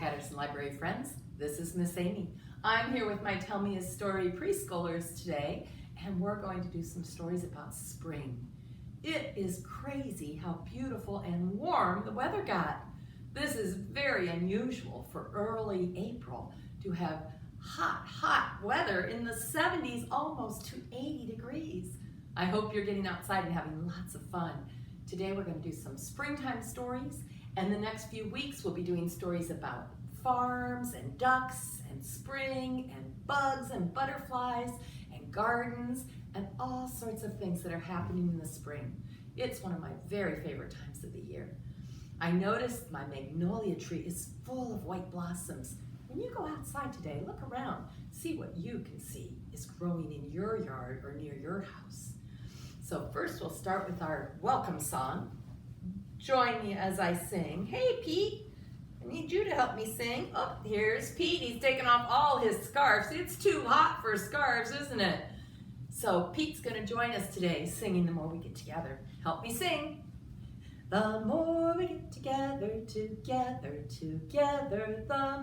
Patterson Library friends. This is Miss Amy. I'm here with my Tell Me a Story preschoolers today, and we're going to do some stories about spring. It is crazy how beautiful and warm the weather got. This is very unusual for early April to have hot weather in the 70s, almost to 80 degrees. I hope you're getting outside and having lots of fun. Today we're going to do some springtime stories, and the next few weeks we'll be doing stories about farms and ducks and spring and bugs and butterflies and gardens and all sorts of things that are happening in the spring. It's one of my very favorite times of the year. I noticed my magnolia tree is full of white blossoms. When you go outside today, look around, see what you can see is growing in your yard or near your house. So first we'll start with our welcome song. Join me as I sing. Hey Pete, I need you to help me sing. Oh, here's Pete. He's taken off all his scarves. It's too hot for scarves, isn't it? So Pete's going to join us today singing The More We Get Together. Help me sing. The more we get together, the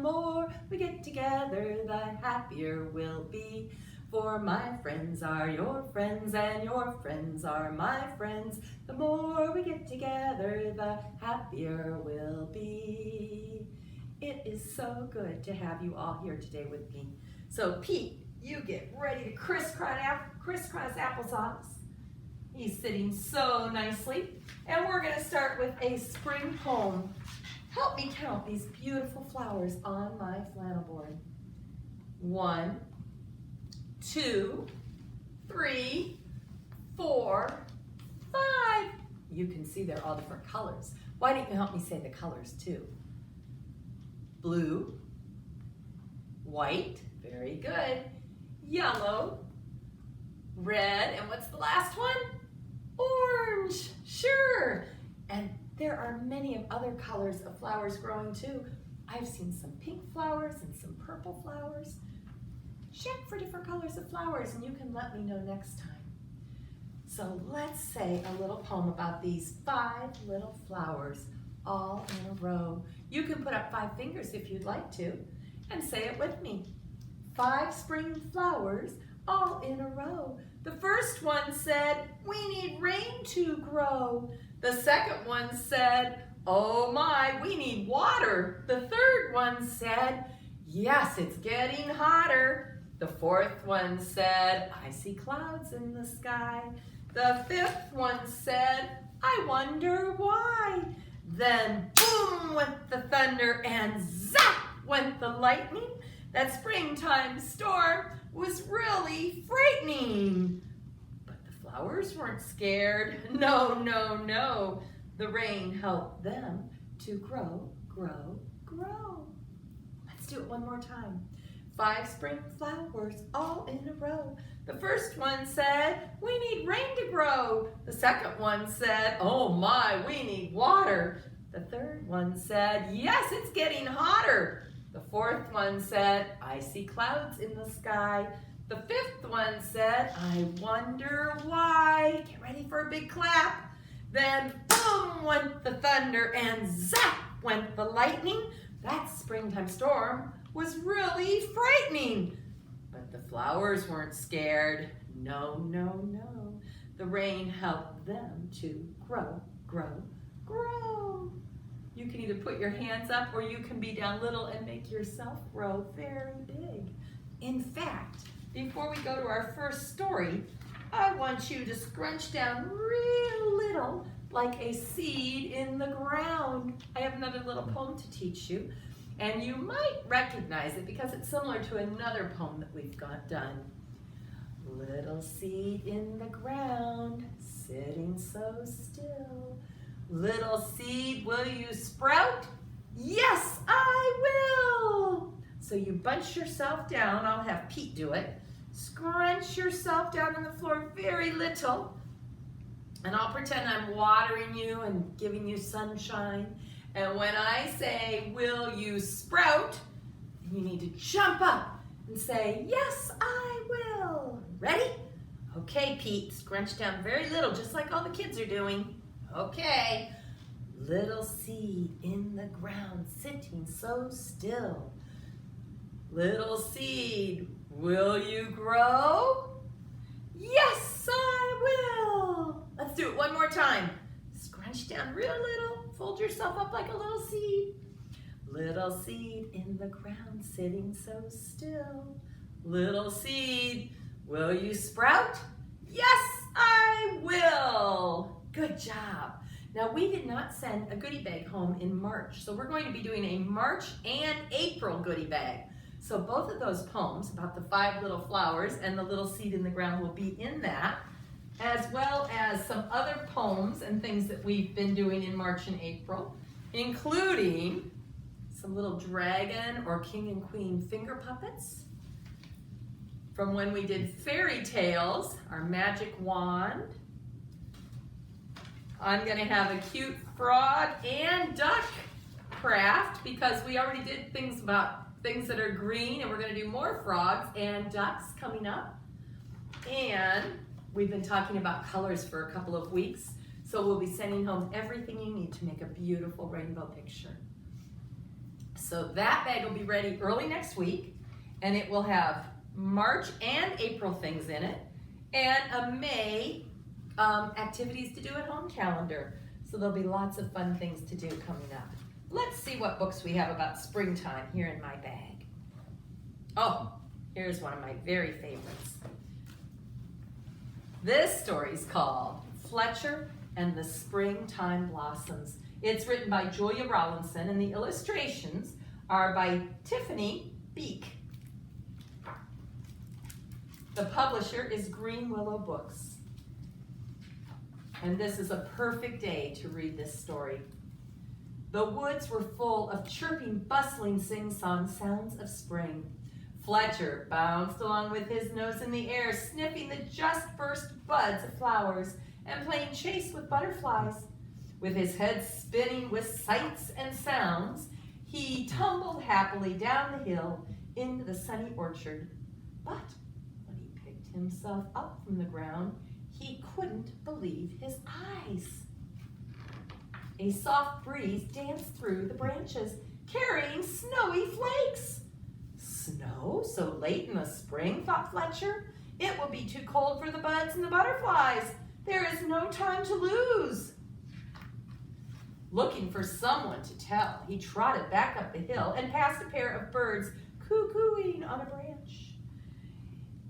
more we get together, the happier we'll be. For my friends are your friends and your friends are my friends. The more we get together, the happier we'll be. It is so good to have you all here today with me. So Pete, you get ready to crisscross applesauce. He's sitting so nicely. And we're going to start with a spring poem. Help me count these beautiful flowers on my flannel board. 1, 2, 3, 4, 5. You can see they're all different colors. Why don't you help me say the colors too? Blue, white, very good, yellow, red, and what's the last one? Orange, sure. And there are many of other colors of flowers growing too. I've seen some pink flowers and some purple flowers. Check for different colors of flowers and you can let me know next time. So let's say a little poem about these 5 little flowers all in a row. You can put up 5 fingers if you'd like to and say it with me. 5 spring flowers all in a row. The first one said, we need rain to grow. The second one said, oh my, we need water. The third one said, yes, it's getting hotter. The fourth one said, I see clouds in the sky. The fifth one said, I wonder why. Then boom went the thunder and zap went the lightning. That springtime storm was really frightening. But the flowers weren't scared. No, no, no. The rain helped them to grow, grow, grow. Let's do it one more time. 5 spring flowers all in a row. The first one said, we need rain to grow. The second one said, oh my, we need water. The third one said, yes, it's getting hotter. The fourth one said, I see clouds in the sky. The fifth one said, I wonder why. Get ready for a big clap. Then boom went the thunder and zap went the lightning. That springtime storm was really frightening. But the flowers weren't scared. No, no, no. The rain helped them to grow, grow, grow. You can either put your hands up or you can be down little and make yourself grow very big. In fact, before we go to our first story, I want you to scrunch down real little like a seed in the ground. I have another little poem to teach you. And you might recognize it because it's similar to another poem that we've got done. Little seed in the ground, sitting so still. Little seed, will you sprout? Yes, I will. So you bunch yourself down. I'll have Pete do it. Scrunch yourself down on the floor very little. And I'll pretend I'm watering you and giving you sunshine. And when I say, will you sprout, you need to jump up and say, yes, I will. Ready? Okay, Pete, scrunch down very little, just like all the kids are doing. Okay. Little seed in the ground, sitting so still. Little seed, will you grow? Yes, I will. Let's do it one more time. Scrunch down real little. Fold yourself up like a little seed. Little seed in the ground, sitting so still. Little seed, will you sprout? Yes, I will. Good job. Now, we did not send a goodie bag home in March, so we're going to be doing a March and April goodie bag. So both of those poems about the 5 little flowers and the little seed in the ground will be in that, as well as some other poems and things that we've been doing in March and April, including some little dragon or king and queen finger puppets from when we did fairy tales, our magic wand. I'm going to have a cute frog and duck craft because we already did things about things that are green, and we're going to do more frogs and ducks coming up. And we've been talking about colors for a couple of weeks, so we'll be sending home everything you need to make a beautiful rainbow picture. So that bag will be ready early next week, and it will have March and April things in it, and a May activities to do at home calendar. So there'll be lots of fun things to do coming up. Let's see what books we have about springtime here in my bag. Oh, here's one of my very favorites. This story is called Fletcher and the Springtime Blossoms. It's written by Julia Rawlinson, and the illustrations are by Tiffany Beek. The publisher is Green Willow Books. And this is a perfect day to read this story. The woods were full of chirping, bustling, sing-song sounds of spring. Fletcher bounced along with his nose in the air, sniffing the just burst buds of flowers and playing chase with butterflies. With his head spinning with sights and sounds, he tumbled happily down the hill into the sunny orchard. But when he picked himself up from the ground, he couldn't believe his eyes. A soft breeze danced through the branches, carrying snowy flakes. Snow so late in the spring, thought Fletcher. It will be too cold for the buds and the butterflies. There is no time to lose. Looking for someone to tell, he trotted back up the hill and passed a pair of birds cuckooing on a branch.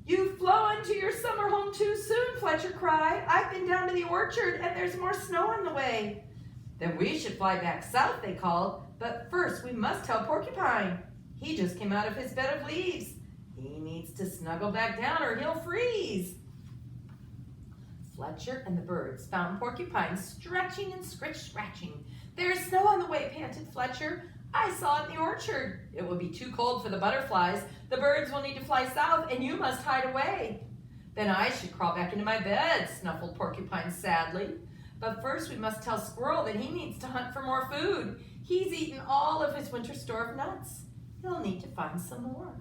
You've flown to your summer home too soon, Fletcher cried. I've been down to the orchard and there's more snow on the way. Then we should fly back south, they called. But first we must tell Porcupine. He just came out of his bed of leaves. He needs to snuggle back down or he'll freeze. Fletcher and the birds found Porcupine stretching and scratching. There's snow on the way, panted Fletcher. I saw it in the orchard. It will be too cold for the butterflies. The birds will need to fly south, and you must hide away. Then I should crawl back into my bed, snuffled Porcupine sadly. But first we must tell Squirrel that he needs to hunt for more food. He's eaten all of his winter store of nuts. He'll need to find some more.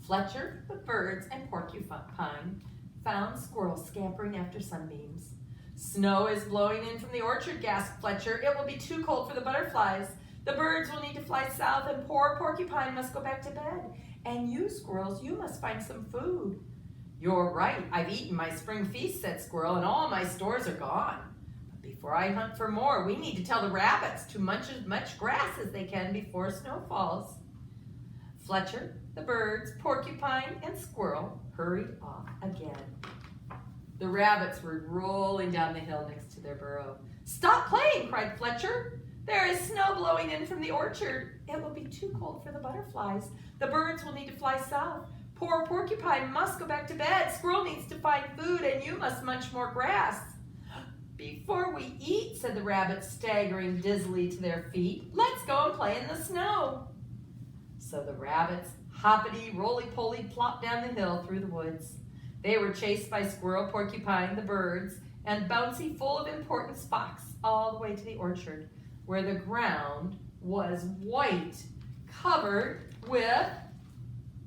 Fletcher, the birds, and Porcupine found Squirrel scampering after sunbeams. Snow is blowing in from the orchard, gasped Fletcher. It will be too cold for the butterflies. The birds will need to fly south, and poor Porcupine must go back to bed. And you, squirrels, you must find some food. You're right, I've eaten my spring feast, said Squirrel, and all my stores are gone. But before I hunt for more, we need to tell the rabbits to munch as much grass as they can before snow falls. Fletcher, the birds, Porcupine, and Squirrel hurried off again. The rabbits were rolling down the hill next to their burrow. Stop playing, cried Fletcher. There is snow blowing in from the orchard. It will be too cold for the butterflies. The birds will need to fly south. Poor Porcupine must go back to bed. Squirrel needs to find food, and you must munch more grass. Before we eat, said the rabbits, staggering dizzily to their feet, let's go and play in the snow. So the rabbits, hoppity, roly-poly, plopped down the hill through the woods. They were chased by Squirrel, Porcupine, the birds, and Bouncy full of important spots all the way to the orchard, where the ground was white, covered with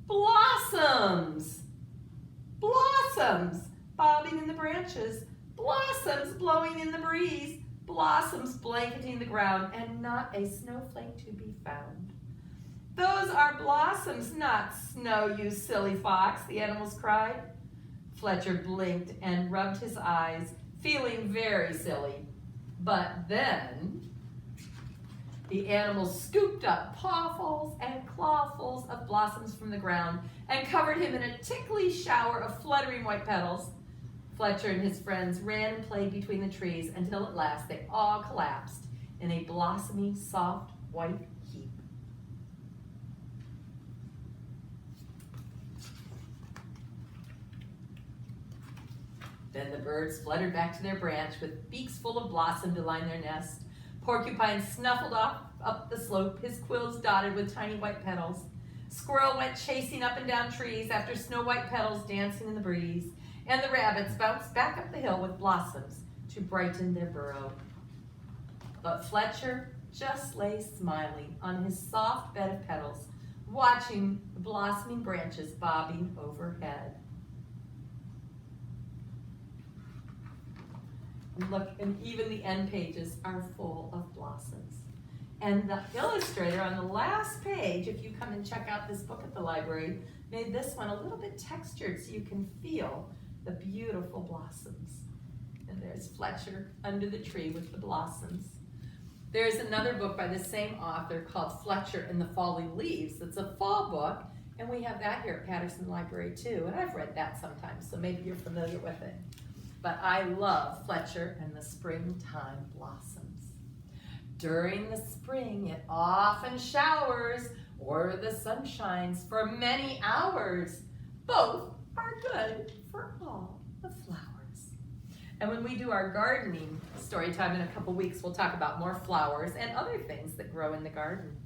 blossoms. Blossoms bobbing in the branches, blossoms blowing in the breeze, blossoms blanketing the ground, and not a snowflake to be found. "Those are blossoms, not snow, you silly fox," the animals cried. Fletcher blinked and rubbed his eyes, feeling very silly. But then the animals scooped up pawfuls and clawfuls of blossoms from the ground and covered him in a tickly shower of fluttering white petals. Fletcher and his friends ran and played between the trees until at last they all collapsed in a blossomy, soft, white heap. Then the birds fluttered back to their branch with beaks full of blossom to line their nest. Porcupine snuffled off up the slope, his quills dotted with tiny white petals. Squirrel went chasing up and down trees after snow-white petals dancing in the breeze. And the rabbits bounced back up the hill with blossoms to brighten their burrow. But Fletcher just lay smiling on his soft bed of petals, watching the blossoming branches bobbing overhead. And look, and even the end pages are full of blossoms. And the illustrator on the last page, if you come and check out this book at the library, made this one a little bit textured so you can feel the beautiful blossoms. And there's Fletcher under the tree with the blossoms. There's another book by the same author called Fletcher and the Falling Leaves. It's a fall book, and we have that here at Patterson Library too. And I've read that sometimes, so maybe you're familiar with it. But I love Fletcher and the Springtime Blossoms. During the spring, it often showers, or the sun shines for many hours. Both are good for all the flowers. And when we do our gardening story time in a couple weeks, we'll talk about more flowers and other things that grow in the garden.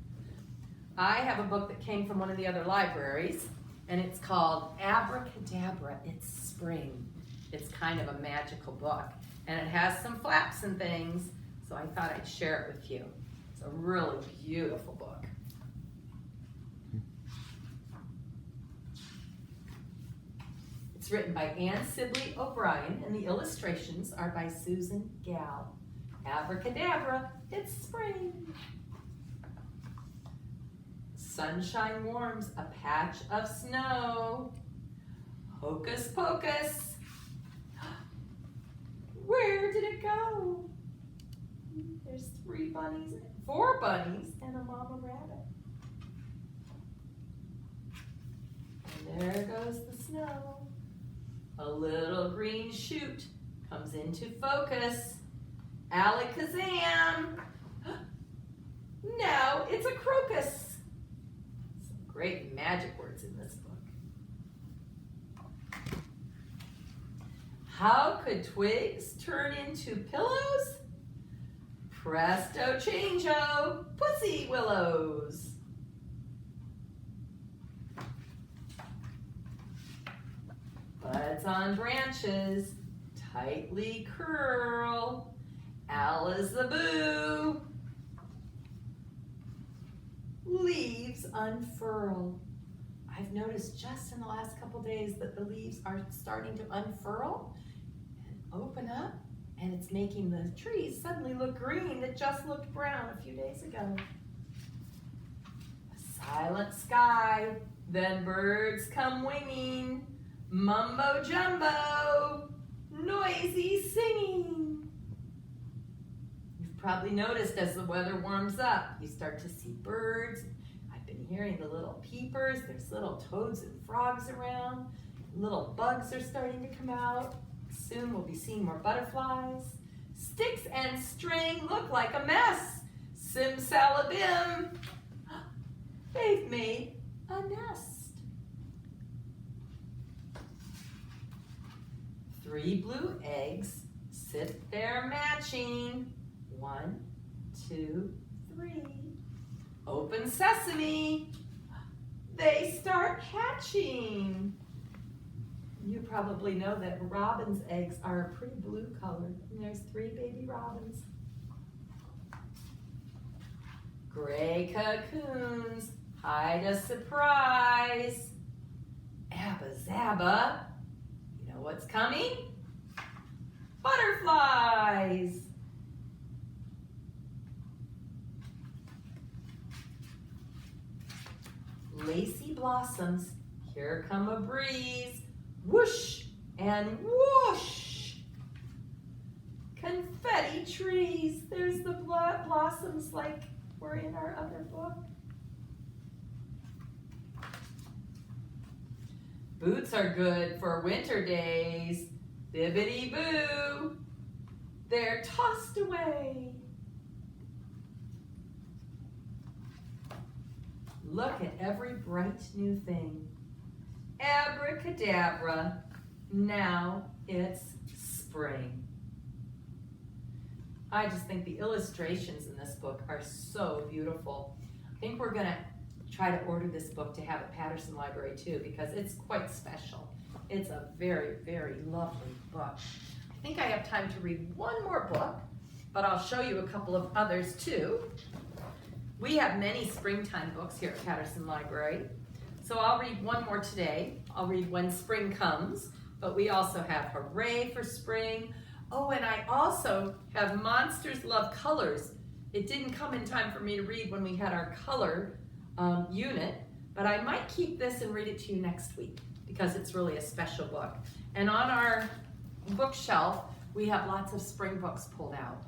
I have a book that came from one of the other libraries, and it's called Abracadabra, It's Spring. It's kind of a magical book, and it has some flaps and things, so I thought I'd share it with you. It's a really beautiful book. It's written by Anne Sibley O'Brien, and the illustrations are by Susan Gall. Abracadabra, it's spring. Sunshine warms a patch of snow. Hocus pocus. Where did it go? There's 4 bunnies, and a mama rabbit. And there goes the snow. A little green shoot comes into focus. Alakazam. Now it's a crocus. Some great magic words in this book. How could twigs turn into pillows? Presto changeo, pussy willows. Buds on branches tightly curl. Alizaboo. Leaves unfurl. I've noticed just in the last couple days that the leaves are starting to unfurl and open up, and it's making the trees suddenly look green that just looked brown a few days ago. A silent sky, then birds come winging, mumbo jumbo, noisy singing. You've probably noticed as the weather warms up, you start to see birds. I've been hearing the little peepers. There's little toads and frogs around. Little bugs are starting to come out. Soon we'll be seeing more butterflies. Sticks and string look like a mess. Simsalabim. They've made a nest. 3 blue eggs sit there matching. 1, 2, 3. Open sesame. They start hatching. You probably know that robin's eggs are a pretty blue color. And there's 3 baby robins. Gray cocoons hide a surprise. Abba zabba. You know what's coming? Butterflies. lacy blossoms. Here come a breeze. Whoosh and whoosh. Confetti trees. There's the blossoms like were in our other book. Boots are good for winter days. Bibbidi-boo. They're tossed away. Look at every bright new thing. Abracadabra. Now it's spring. I just think the illustrations in this book are so beautiful. I think we're going to try to order this book to have at Patterson Library too, because it's quite special. It's a very, very lovely book. I think I have time to read one more book, but I'll show you a couple of others too. We have many springtime books here at Patterson Library. So I'll read one more today. I'll read When Spring Comes, but we also have Hooray for Spring. Oh, and I also have Monsters Love Colors. It didn't come in time for me to read when we had our color unit, but I might keep this and read it to you next week because it's really a special book. And on our bookshelf, we have lots of spring books pulled out.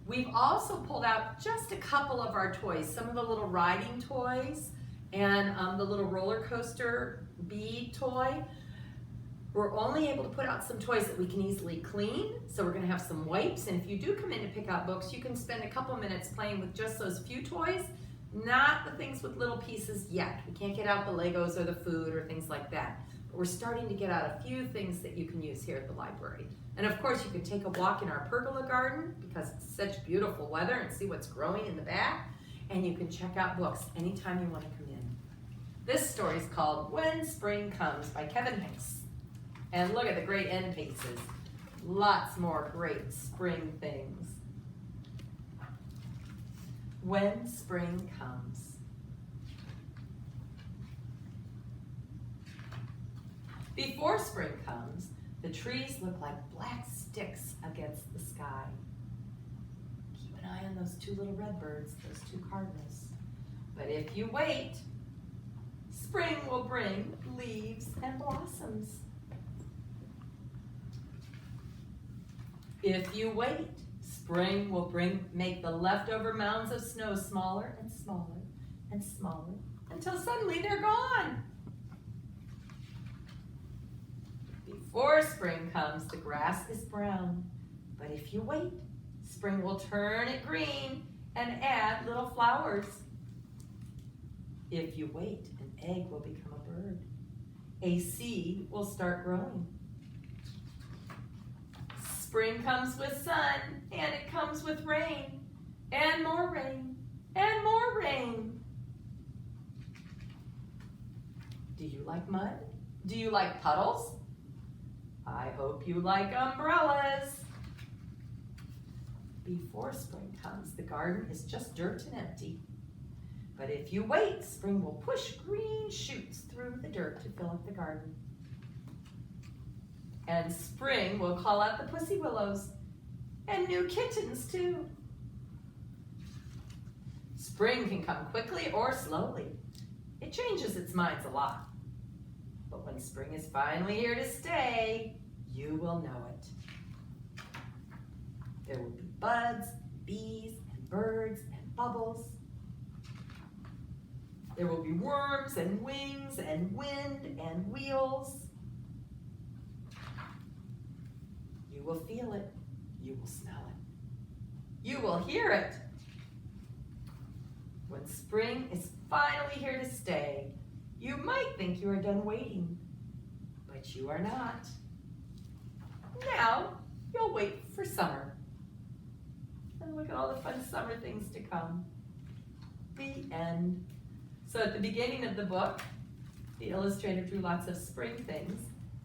We've also pulled out just a couple of our toys, some of the little riding toys and the little roller coaster bead toy. We're only able to put out some toys that we can easily clean, so we're going to have some wipes. And if you do come in to pick out books, you can spend a couple minutes playing with just those few toys, not the things with little pieces yet. We can't get out the Legos or the food or things like that. But we're starting to get out a few things that you can use here at the library. And of course, you can take a walk in our pergola garden because it's such beautiful weather and see what's growing in the back. And you can check out books anytime you want to come in. This story is called When Spring Comes by Kevin Hinks. And look at the great end pieces. Lots more great spring things. When spring comes. Before spring comes, the trees look like black sticks against the sky. Keep an eye on those two little redbirds, those two cardinals. But if you wait, spring will bring leaves and blossoms. If you wait, spring will make the leftover mounds of snow smaller and smaller and smaller until suddenly they're gone. Before spring comes, the grass is brown. But if you wait, spring will turn it green and add little flowers. If you wait, an egg will become a bird. A seed will start growing. Spring comes with sun, and it comes with rain, and more rain, and more rain. Do you like mud? Do you like puddles? I hope you like umbrellas. Before spring comes, the garden is just dirt and empty. But if you wait, spring will push green shoots through the dirt to fill up the garden. And spring will call out the pussy willows and new kittens too. Spring can come quickly or slowly. It changes its minds a lot. But when spring is finally here to stay, you will know it. There will be buds, bees, and birds, and bubbles. There will be worms and wings and wind and wheels. You will feel it. You will smell it. You will hear it. When spring is finally here to stay, you might think you are done waiting, but you are not. Now, you'll wait for summer. And look at all the fun summer things to come. The end. So at the beginning of the book, the illustrator drew lots of spring things,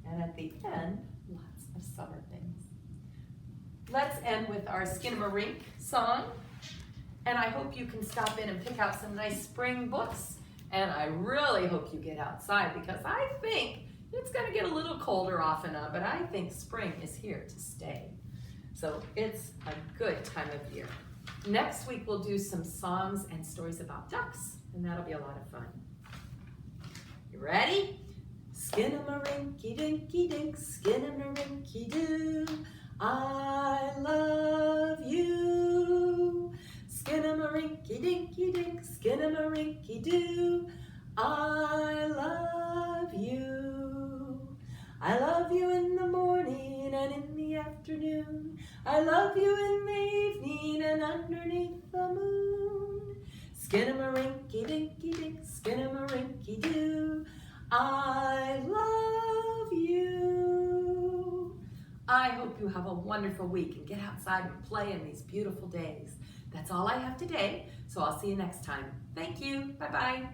and at the end, lots of summer things. Let's end with our Skinamarink song, and I hope you can stop in and pick out some nice spring books, and I really hope you get outside because I think it's going to get a little colder off and on, but I think spring is here to stay. So it's a good time of year. Next week we'll do some songs and stories about ducks, and that'll be a lot of fun. You ready? Skin-a-ma-rinky-dinky-dink, skin-a-ma-rinky-doo. I love you. Skin-a-ma-rinky-dinky-dink, skin-a-ma-rinky-doo. I love you. I love you in the morning and in the afternoon. I love you in the evening and underneath the moon. Skin-a-ma-rinky-dinky-dink, skin-a-ma-rinky-doo. I love you. I hope you have a wonderful week and get outside and play in these beautiful days. That's all I have today, so I'll see you next time. Thank you. Bye-bye.